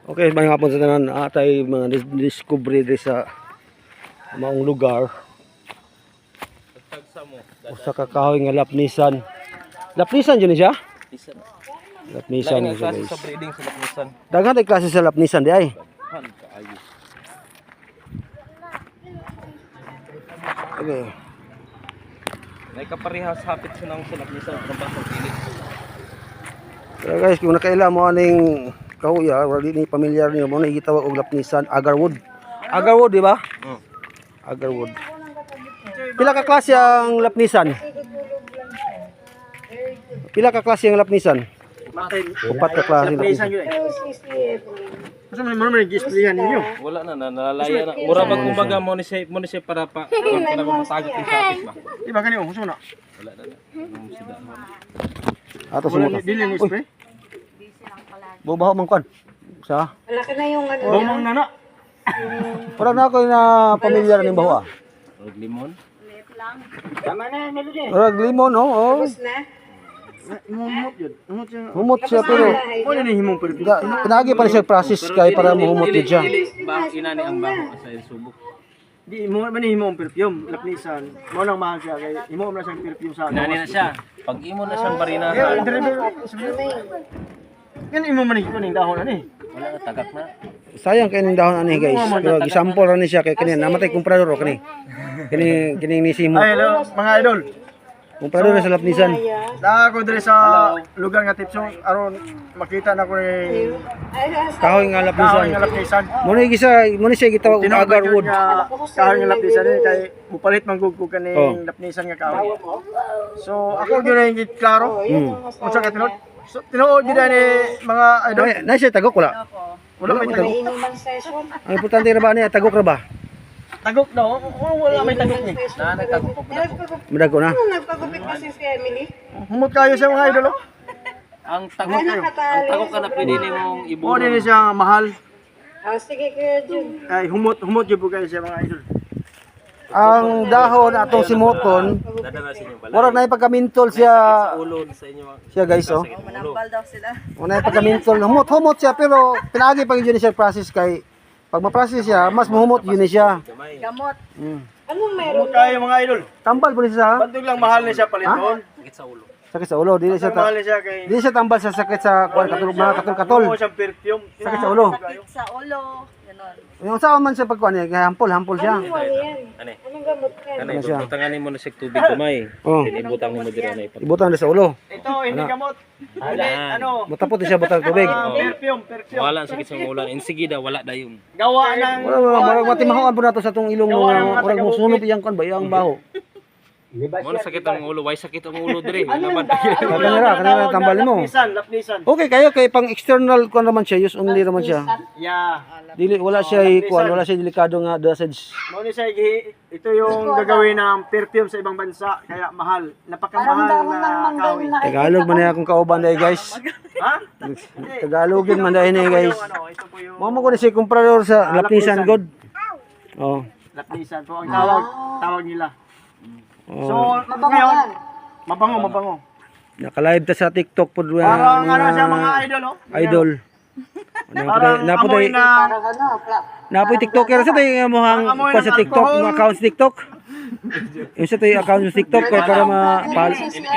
Okay, mga hapon sa tanan, atay mga discovery diri sa maong lugar. Usa ka kahoy nga lapnisan. Lapnisan jud ni siya? Lapnisan ni siya, guys. Sa breeding sa lapnisan. Daghan tay klase sa lapnisan di ay. Okay. May kaparehas hapit sa nang sa lapnisan ng basang pilit. Pero guys, kung nakaila mo aning kahoy, wala ni pamilyar niyo mo na gitawag og lapnisan, agarwood. Agarwood, di ba? Agarwood. Pila ka klase ang lapnisan? Pila ka klase ang lapnisan? Upat ka klase ng lapnisan. Masa man nag-isplihan ninyo? Wala na nalalaya na. Mura bag kumbaga mo ni siya para pa para matagot yung sapit ba. Di ba kanyo? Masa na? Wala na. Ato Wala sumuta. dili ni spray. Bubaho man kon. Sa? Malaki na yung ano. Bumang nana. Para na ako na pamilyar ning baho. Og limon. Tama na melody. Ora limon oh. Tapos na. Mumot yun. Mumot siya. Humot siya pero Mo na ni himong pero. pinagi pa siya process kay para mahumot yun siya. Bang inani ang baho sa subok. Di mo man ni himong perfume lapnisan. Mo nang mahal siya kay himo man siyang perfume sa. Inani na siya. Pag imo na siyang Yeah, barinahan. Kan imo man ni kuning dahon ani. Wala na tagak na. Sayang kay ning dahon ani guys. Pero gisample ra ni siya kay kani namatay komprador kani. Kini ni Simo. Ay hello mga idol. Komprador sa lapnisan. Da ako diri sa lugar nga Tipsong aron makita na ko ni Kahoy nga kahoy lapnisan. nga lapnisan. Mo ni siya gitawag og agarwood. Kahoy nga lapnisan ni kay mupalit man gud ko kaning lapnisan nga kahoy. So ako gyud na hingit klaro. Unsa ka tinuod? So tinuod gyud ni mga idol. Na siya tagok wala. Wala may tagok. Inuman session. Ang importante ra ba niya tagok ra ba? Tagok daw. Wala may tagok ni. Na nagtago pa pala ko. Madago na. Ano nagpagupit kasi si Emily? Humot kayo sa mga idol. Oh. Ang tagok ka na pwede nimong Mo iburo. din siya mahal. Sige Kuya Jun. Ay humot gyud po kayo sa mga idol. Ang dahon atong simuton, Dadala sa inyo pala. murag na ipagkamintol siya Ulo sa inyo. siya guys oh. Manambal daw sila. Una pagkamintol, humot siya pero pinagi pa yun siya process kay pag ma-process siya, mas mahumot yun siya. Gamot. Mm. Anong meron? Humot kayo mga idol. Tambal po niya siya. Bantog lang mahal ni siya paliton. Sakit sa ulo. Sakit sa ulo, dili siya Mahal ni siya kay dili siya tambal sa sakit sa kuan katulog mga katol-katol. Mo siyang perfume. Sakit sa ulo. Sa ulo. Ganon. Yung saan man siya pagkuan niya, hampol siya. Ano yan? Ane. Anong gamot yan? Ano siya? butanganin mo na sa tubig kumay. Oh, Ibutang mo dira na ipag. ibutan na sa ulo. Ito hindi gamot. Hindi ano. Matapot siya butang tubig. Perfume. Wala ang sakit sa ulo. Insigida wala dayon. Gawa ng Wala matimahuan po nato sa tong ilong mga murag mo sunod iyang kan ba iyang baho. Mo na sakit ang ulo, why sakit ang ulo dire? Laban tayo. Kanira tambal mo. Lapnisan. Okay kayo kay pang external kuan naman siya, use only naman siya. Yeah. Dili wala siya kuan, wala siya delikado nga dosage. Mo ni siya ito yung gagawin ng perfume sa ibang bansa kaya mahal. Napakamahal na kahoy. Tagalog man niya akong kauban dai guys. Ha? Tagalogin man dai ni guys. Ano, ito po yung Mo mo ko ni si komprador sa Lapnisan God. Oh. lapnisan po ang tawag nila. So, Oh. ngayon, mabango. Naka-live ta sa TikTok pod Parang ano siya mga idol, oh. idol. Parang Napo amoy na Napoy TikToker sa tayo mohang Amoy pa sa ng TikTok, alcohol. mga account sa TikTok. Yung sa tayo account sa TikTok kay para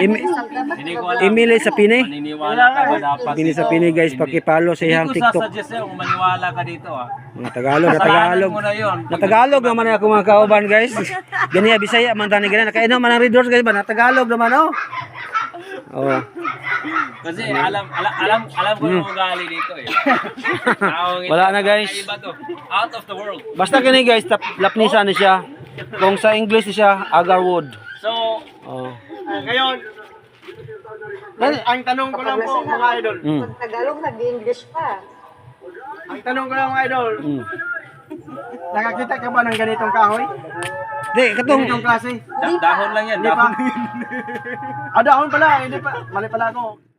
Hindi ko alam. email sa pini. Maniniwala ka ba dapat? Pini sa pini guys, paki-follow sa iyang Hindi ko TikTok. sasuggest sa'yo kung maniwala ka dito ah. Mga Tagalog, na Kasalanan Tagalog. mo na yun. Na Tagalog naman ako mga kauban guys. Ganiya Bisaya man tani ganyan. Nakainom man ang readers guys ba na Tagalog naman oh. Oh. Kasi alam ko yung ugali dito eh. Taong ito, Wala na, guys. iba to. Out of the world. Basta kini guys, lapnisan ni siya. Kung sa English ni siya, agarwood. So, Oh. ngayon, ang tanong ko lang po mga idol. Tagalog, nag-English pa. Ang tanong ko lang mga idol, Mm. nakakita ka ba ng ganitong kahoy? Di katong Ganitong klase? Dahon lang yan. Hindi pa. Dahon. Dahon pala, hindi pa. Mali pala ako.